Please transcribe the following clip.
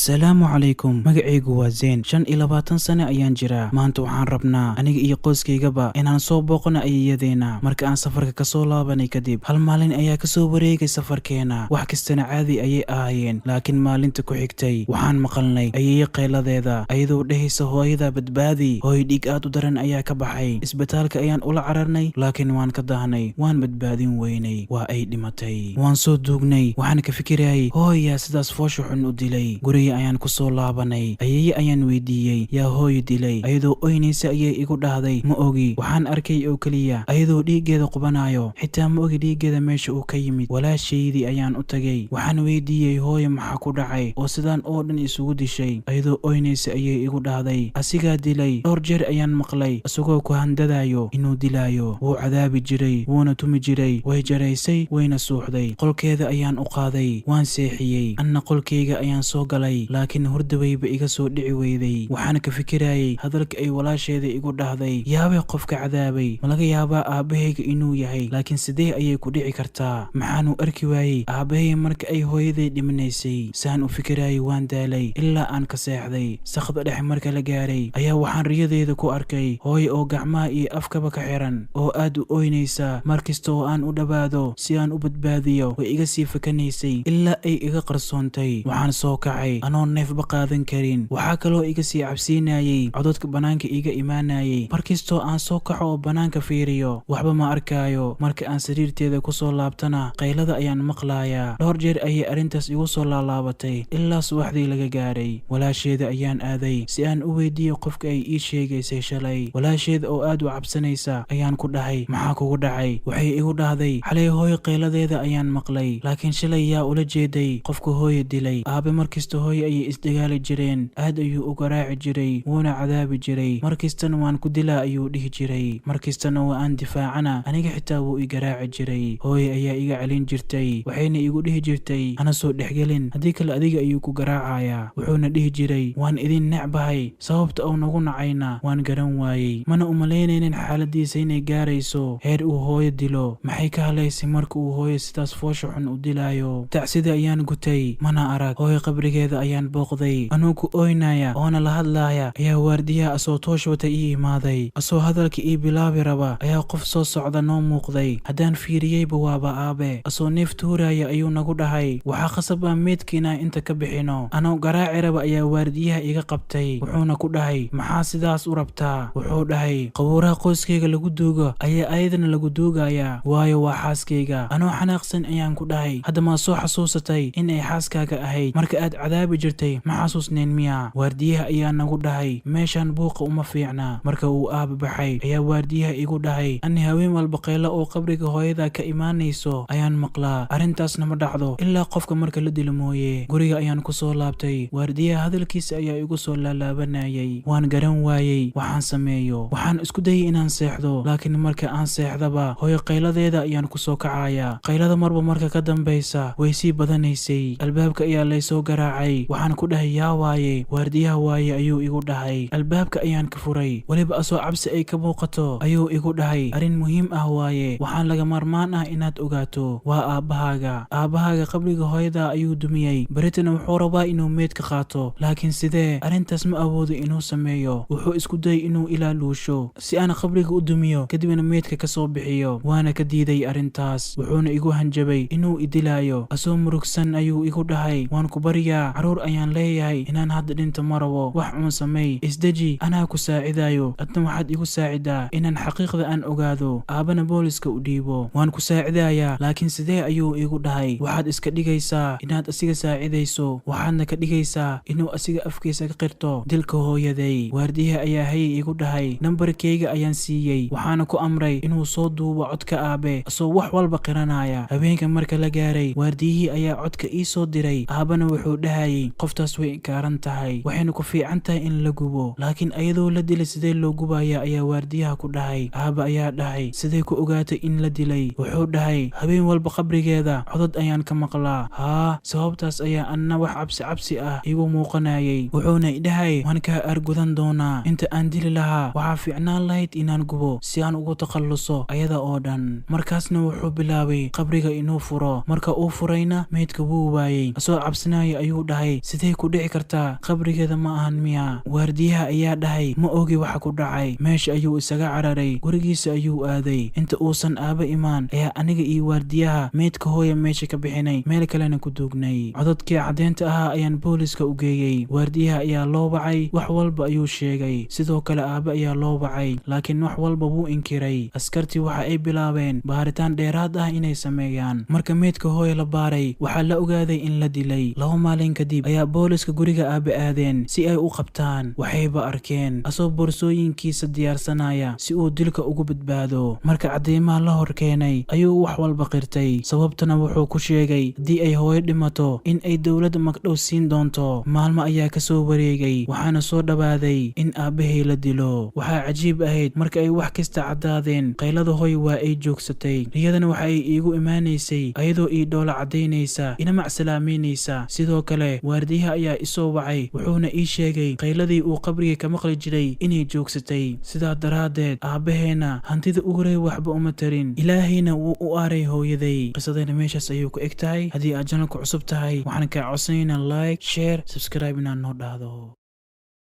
السلام عليكم magacaygu waa Zayn 25 sano ayaan jiraa maanta waxaan rabnaa aniga iyo qoyskaygaba inaan soo booqno ayeeyadeena marka aan safarka ka soo laabanay kadib hal maalin ayaa ka soo wareegay safarkeena wax kastana caadi ayay ahaayeen laakiin maalinta ku xigtay waxaan maqalnay ayeeyo qeyladeeda ayadoo dhahaysa hooyada badbaadi hooy dhiig aad u daran ayaa ka baxay isbitaalka ayaan ula cararnay laakiin waan ka daahnay waan badbaadin weynay waa ay dhimatay waan soo duugnay waxaan ka fikirayay hooya sidaas foosho xun u dilay ayaan ku soo laabanay ayeeye ayaan weydiiyey yaa hooyo dilay ayadoo oynaysa ayay igu dhahday ma ogi waxaan arkay oo keliya ayadoo dhiiggeeda qubanayo xitaa ma ogi dhiiggeeda meesha uu ka yimid walaashaydii ayaan u tagay waxaan weydiiyey hooyo maxaa ku dhacay oo sidaan oo dhan isugu dishay ayadoo oynaysa ayay igu dhahday asigaa dilay dhowr jeer ayaan maqlay isagoo ku handadayo inuu dilaayo wuu cadaabi jiray wuuna tumi jiray way jaraysay wayna suuxday qolkeeda ayaan u qaaday waan seexiyey anna qolkeyga ayaan soo galay laakiin hurdawayba iga soo dhici weyday waxaan ka fikirayay hadalka ay walaasheeda igu dhahday yaabay qofka cadaabay ma laga yaabaa aabahayga inuu yahay laakiin sidee ayay ku dhici kartaa maxaanu arki waayey aabahay marka ay hooyaday dhiminaysay saan u fikirayay waan daalay ilaa aan ka seexday saqda dhexe marka la gaaray ayaa waxaan riyadeeda ku arkay hooyo oo gacmaha iyo afkaba ka xiran oo aad u oynaysa markasta oo aan u dhawaado si aan u badbaadiyo way iga sii fakanaysay ilaa ay iga qarsoontay waxaan soo kacay anoo neefba qaadan karin waxaa kaloo iga sii cabsiinayay cododka banaanka iga imaanayay markastoo aan soo kaco oo banaanka fiiriyo waxba ma arkaayo marka aan sariirteeda ku soo laabtana qaylada ayaan maqlayaa dhowr jeer ayay arrintaas igu soo laalaabatay ilaa subaxdii laga gaaray walaasheeda ayaan aaday si aan u weydiiyo qofka ay ii sheegaysay shalay walaasheeda oo aad u cabsanaysa ayaan ku dhahay maxaa kugu dhacay waxay igu dhahday xalay hooyo qayladeeda ayaan maqlay laakiin shalay yaa ula jeeday qofka hooyo dilay aabe markasta hooyo ayay isdagaali jireen aad ayuu u garaaci jiray wuuna cadaabi jiray markastana waan ku dilaa ayuu dhihi jiray markastana waa aan difaacana aniga xitaa wuu i garaaci jiray hooyo ayaa iga celin jirtay waxayna igu dhihi jirtay hana soo dhexgelin haddii kale adiga ayuu ku garaacayaa wuxuuna dhihi jiray waan idin necbahay sababta uu nagu nacayna waan garan waayey mana umalaynaynin xaaladiisa inay gaarayso heer uu hooyo dilo maxay ka halaysay marka uu hooyo sidaas foosha xun u dilaayo tacsida ayaan gutay mana arag hooyo qabrigeeda ayaan booqday anuu ku oynaya oona la hadlaaya ayaa waardiyaha asoo toosh wata ii imaaday asoo hadalka ii bilaabi raba ayaa qof soo socda noo muuqday haddaan fiiriyeyba waaba aabe asoo neef tuuraya ayuu nagu dhahay waxaa qasab ah meedkiina inta ka bixino anoo garaaci raba ayaa waardiyaha iga qabtay wuxuuna ku dhahay maxaa sidaas u rabtaa wuxuu dhahay qabuuraha qoyskayga lagu duugo ayaa ayadana lagu duugayaa waayo waa xaaskayga anoo xanaaqsan ayaan ku dhahay hadda maa soo xasuusatay in ay xaaskaaga ahayd marka aad cadaabi jirtay ma xasuusneen miya waardiyaha ayaa nagu dhahay meeshaan buuqa uma fiicna marka uu aaba baxay ayaa waardiyaha igu dhahay ani haween walba qaylo oo qabriga hooyada ka imaanayso ayaan maqlaa arrintaasna ma dhacdo ilaa qofka marka la dilo mooye guriga ayaan ku soo laabtay waardiyaha hadalkiisa ayaa igu soo laalaabanayay waan garan waayey waxaan sameeyo waxaan isku dayay inaan seexdo laakiin marka aan seexdaba hooyo qayladeeda ayaan ku soo kacaya qaylada marba marka ka dambaysa way sii badanaysay albaabka ayaa laysoo garaacay waxaan ku dhahay yaa waaye waardiyaha waaye ayuu igu dhahay albaabka ayaan ka furay weliba asoo cabsi ay ka muuqato ayuu igu dhahay arrin muhiim ah waaye waxaan laga maarmaan ah inaad ogaato waa aabbahaaga qabriga hooyada ayuu dumiyey beritana wuxuu rabaa inuu meedka qaato laakiin sidee arrintaas ma awoodo inuu sameeyo wuxuu isku dayay inuu ilaaluusho si aan qabriga u dumiyo kadibna meedka ka soo bixiyo waana ka diiday arrintaas wuxuuna igu hanjabay inuu idilaayo asoo murugsan ayuu igu dhahay waan ku baryaa caruur ayaan leeyahay inaan hadda dhinta ma rabo wax uun sameey isdeji anaa ku saacidayo adna waxaad igu saacidaa inaan xaqiiqda aan ogaado aabana booliska u dhiibo waan ku saacidayaa laakiin sidee ayuu igu dhahay waxaad iska dhigaysaa inaad asiga saacidayso waxaadna ka dhigaysaa inuu asiga afkiisa ka qirto dilka hooyaday waardiyaha ayaa hayay igu dhahay nambarkayga ayaan siiyey waxaana ku amray inuu soo duubo codka aabe asoo wax walba qiranaya habeenka marka la gaaray waardiyihii ayaa codka ii soo diray aabana wuxuu dhahayay qoftaas way inkaaran tahay waxayna ku fiican tahay in la gubo laakiin ayadoo la dilay sidee loo gubaya ayaa waardiyaha ku dhahay aaba ayaa dhahay sidee ku ogaatay in la dilay wuxuu dhahay habeen walba qabrigeeda codod ayaan ka maqlaa haa sababtaas ayaa anna wax cabsi ah igu muuqanayay wuxuuna idhahay waan kaa argudan doonaa inta aan dili lahaa waxaa fiicnaan lahayd inaan gubo si aan ugu takhalluso ayada oo dhan markaasna wuxuu bilaabay qabriga inuu furo marka uu furayna meydka wuu waayey asoo cabsanaya ayuu dhahay dhahay sidee ku dhici kartaa, qabrigeeda ma ahan miya? Waardiyaha ayaa dhahay ma ogi waxa ku dhacay. Meesha ayuu isaga cararay, gurigiisa ayuu aaday. Inta uusan aaba imaan ayaa aniga iyo waardiyaha meydka hooya meesha ka bixinay, meel kalena ku duugnay. codadkii caddeynta ahaa ayaan booliska u geeyey. waardiyaha ayaa loo wacay, wax walba ayuu sheegay. sidoo kale aaba ayaa loo wacay, laakiin wax walba wuu inkiray. askartii waxa ay bilaabeen baaritaan dheeraad ah inay sameeyaan. marka meydka hooya la baaray, waxaa la ogaaday in la dilay. 2 maalin kadib ayaa booliska guriga aaba aadeen si ay u qabtaan. waxayba arkeen asoo boorsooyinkiisa diyaarsanaya si uu dilka ugu badbaado. marka cadeymaha la hor keenay ayuu wax walba qirtay. sababtana wuxuu ku sheegay haddii ay hooyo dhimato in ay dowladda magdhow siin doonto. maalmo ayaa ka soo wareegay, waxaana soo dhawaaday in aabbahay la dilo. waxaa cajiib ahayd marka ay wax kasta caddaadeen, qaylada hooyo waa ay joogsatay. riyadana waxa ay iigu imaanaysay ayadoo ii dhoola caddaynaysa, ina macsalaameynaysa. sidoo kale waardiyaha ayaa isoo wacay, wuxuuna ii sheegay qayladii uu qabriga ka maqli jiray inay joogsatay. sidaa daraaddeed aabbaheena hantida ugu horay waxba uma tarin, ilaahayna wuu u aaray hooyaday. qisadayna meeshaas ayuu ku eg tahay. haddii aad janalka cusub tahay, waxaan kaa codsanaynaa like, share, subscribe inaad noo dhahdo.